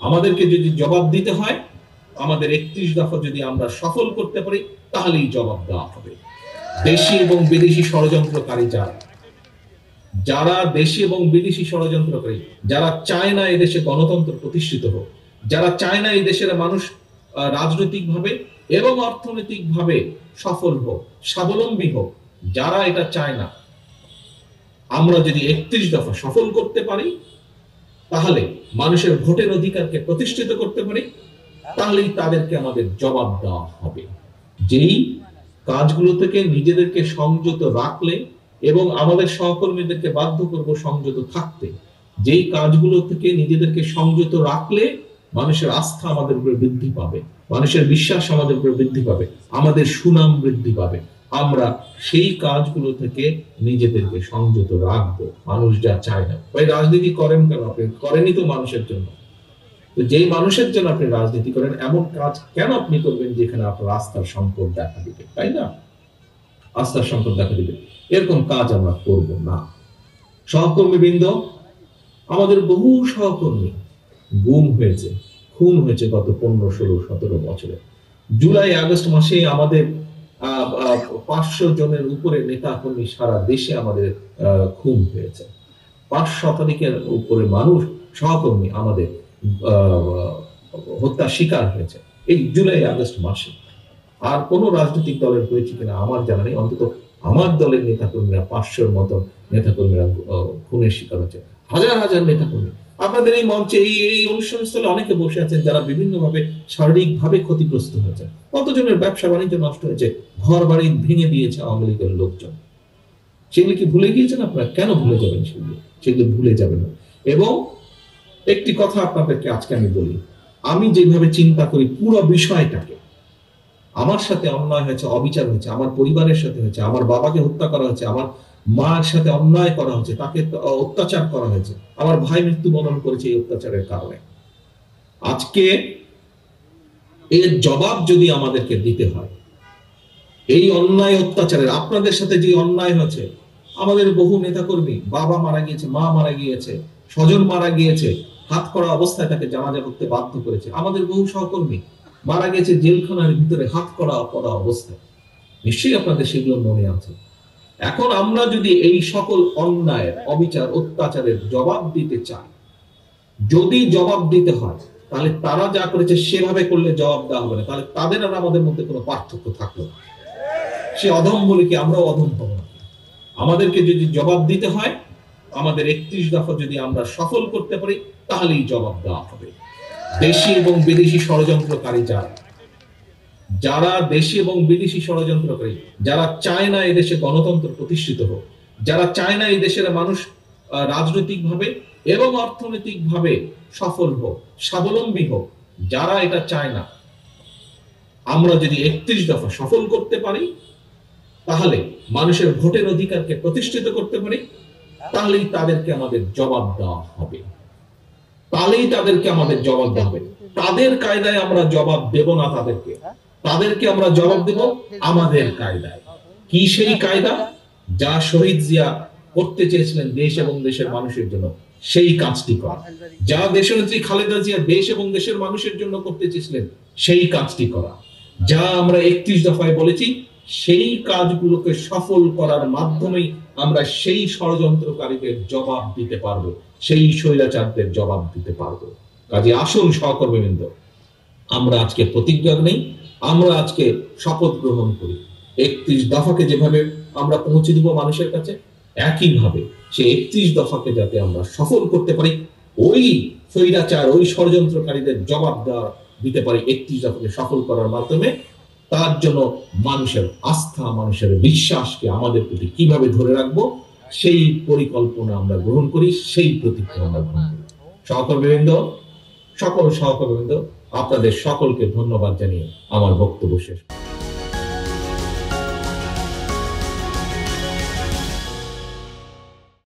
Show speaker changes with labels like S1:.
S1: আমাদেরকে যদি জবাব দিতে হয়, আমাদের 31 দফা যদি আমরা সফল করতে পারি, তাহলেই জবাব দেওয়া হবে। দেশি এবং বিদেশি ষড়যন্ত্রকারী যারা দেশি এবং বিদেশি ষড়যন্ত্রকারী, যারা চায় না এদেশে গণতন্ত্র প্রতিষ্ঠিত হোক, যারা চায় না এই দেশের মানুষ রাজনৈতিকভাবে এবং অর্থনৈতিকভাবে সফল হোক, স্বাবলম্বী হোক, যারা এটা চায় না, আমরা যদি 31 দফা সফল করতে পারি, তাহলে মানুষের ভোটের অধিকারকে প্রতিষ্ঠিত করতে পারি, তাহলেই তাদেরকে আমাদের জবাব দেওয়া হবে। যেই কাজগুলো থেকে নিজেদেরকে সংযত রাখলে এবং আমাদের সহকর্মীদেরকে বাধ্য করব সংযত থাকতে, যেই কাজগুলো থেকে নিজেদেরকে সংযত রাখলে মানুষের আস্থা আমাদের উপরে বৃদ্ধি পাবে, মানুষের বিশ্বাস আমাদের উপরে বৃদ্ধি পাবে, আমাদের সুনাম বৃদ্ধি পাবে, আমরা সেই কাজগুলো থেকে নিজেদেরকে সংযত রাখবো। মানুষ যা চায় না, ভাই রাজনীতি করেন কেন? আপনি করেনই তো মানুষের জন্য। তো যেই মানুষের জন্য আপনি রাজনীতি করেন, এমন কাজ কেন আপনি করবেন যেখানে আপনার আস্থার সংকট দেখা দিবে? তাই না? আস্থার সংকট দেখা দিবে, এরকম কাজ আমরা করব না। সহকর্মীবৃন্দ, আমাদের বহু সহকর্মী গুম হয়েছে, খুন হয়েছে গত 15, 16, 17 বছরে। জুলাই আগস্ট মাসে আমাদের 500 জনের উপরে নেতা কর্মী সারা দেশে আমাদের খুন হয়েছে। 5 শতাধিকের উপরে মানুষ, সহকর্মী আমাদের হত্যা শিকার হয়েছে এই জুলাই আগস্ট মাসে। আর কোন রাজনৈতিক দলের হয়েছে কিনা আমার জানা নেই, অন্তত আমার দলের নেতাকর্মীরা 500-র মতো নেতাকর্মীরা খুনের শিকার হচ্ছে। হাজার হাজার নেতাকর্মী আপনাদের এই মঞ্চে, এই অনুষ্ঠান স্থলে অনেকে বসে আছেন যারা বিভিন্নভাবে শারীরিকভাবে ক্ষতিগ্রস্ত হয়েছে। কতজনের ব্যবসা বাণিজ্য নষ্ট হয়েছে, ঘর বাড়ি ভেঙে দিয়েছে আওয়ামী লীগের লোকজন। সেগুলি কি ভুলে গিয়েছেন আপনারা? কেন ভুলে যাবেন? সেগুলো ভুলে যাবেন না। এবং একটি কথা আপনাদেরকে আজকে আমি বলি, আমি যেভাবে চিন্তা করি পুরো বিষয়টাকে, আমার সাথে অন্যায় হয়েছে, অবিচার হয়েছে, আমার পরিবারের সাথে হয়েছে, আমার বাবাকে হত্যা করা হয়েছে, আমার মার সাথে অন্যায় করা হয়েছে, তাকে অত্যাচার করা হয়েছে, আমার ভাই মৃত্যুবরণ করেছে এই অত্যাচারের কারণে। আজকে এর জবাব যদি আমাদেরকে দিতে হয়, এই অন্যায় অত্যাচারের, আপনাদের সাথে যে অন্যায় হয়েছে, আমাদের বহু নেতাকর্মী, বাবা মারা গিয়েছে, মা মারা গিয়েছে, স্বজন মারা গিয়েছে, হাত করা অবস্থায় তাকে জানাজা করতে বাধ্য করেছে। আমাদের বহু সহকর্মী মারা গেছে জেলখানার ভিতরে হাত করা অবস্থায়। নিশ্চয়ই আপনাদের সেগুলো মনে আছে। এখন আমরা যদি এই সকল অন্যায়, অবিচার, অত্যাচারের জবাব দিতে চাই, যদি জবাব দিতে হয়, তাহলে তারা যা করেছে সেভাবে করলে জবাব দেওয়া হবে না, তাহলে তাদের আর আমাদের মধ্যে কোনো পার্থক্য থাকলো না। সে অধম বলে কি আমরাও অধম হব না? আমাদেরকে যদি জবাব দিতে হয়, আমাদের 31 দফা যদি আমরা সফল করতে পারি, তাহলেই জবাব দেওয়া হবে। দেশি এবং বিদেশি ষড়যন্ত্রকারী যারা দেশি এবং বিদেশি ষড়যন্ত্রকারী, যারা চায় না এদেশে গণতন্ত্র প্রতিষ্ঠিত হোক, যারা চায় না এই দেশের মানুষ রাজনৈতিকভাবে এবং অর্থনৈতিকভাবে সফল হোক, স্বাবলম্বী হোক, যারা এটা চায় না, আমরা যদি 31 দফা সফল করতে পারি, তাহলে মানুষের ভোটের অধিকারকে প্রতিষ্ঠিত করতে পারি, তাহলেই তাদেরকে আমাদের জবাব দেওয়া হবে। তাহলেই তাদেরকে আমাদের জবাব দেওয়া হবে। তাদের কায়দায় আমরা জবাব দেব না, তাদেরকে আমরা জবাব দেব আমাদের কায়দায়। কি সেই কায়দা? যা শহীদ জিয়া করতে চেয়েছিলেন দেশ এবং দেশের মানুষের জন্য, সেই কাজটি করা। যা দেশনেত্রী খালেদা জিয়া দেশ এবং দেশের মানুষের জন্য করতে চেয়েছিলেন, সেই কাজটি করা। যা আমরা 31 দফায় বলেছি, সেই কাজগুলোকে সফল করার মাধ্যমেই আমরা সেই ষড়যন্ত্রকারীদের জবাব দিতে পারবো, সেই স্বৈরাচারদের জবাব দিতে পারবো। কাজে আসুন সহকর্মীবৃন্দ, আমরা আজকে প্রতিজ্ঞা নেই, আমরা আজকে শপথ গ্রহণ করি। 31 দফাকে যেভাবে আমরা পৌঁছে দিব মানুষের কাছে, একইভাবে সেই 31 দফাকে যাতে আমরা সফল করতে পারি, ওই স্বৈরাচার, ওই ষড়যন্ত্রকারীদের জবাব দিতে পারি 31 দফাকে সফল করার মাধ্যমে। তার জন্য মানুষের আস্থা, মানুষের বিশ্বাসকে আমাদের প্রতি কিভাবে ধরে রাখবো, সেই পরিকল্পনা আমরা গ্রহণ করি, সেই প্রতিজ্ঞা আমরা গ্রহণ করি। সহকর্মীবৃন্দ, সকল সহকর্মীবৃন্দ, আপনাদের সকলকে ধন্যবাদ জানিয়ে আমার বক্তব্য শেষ।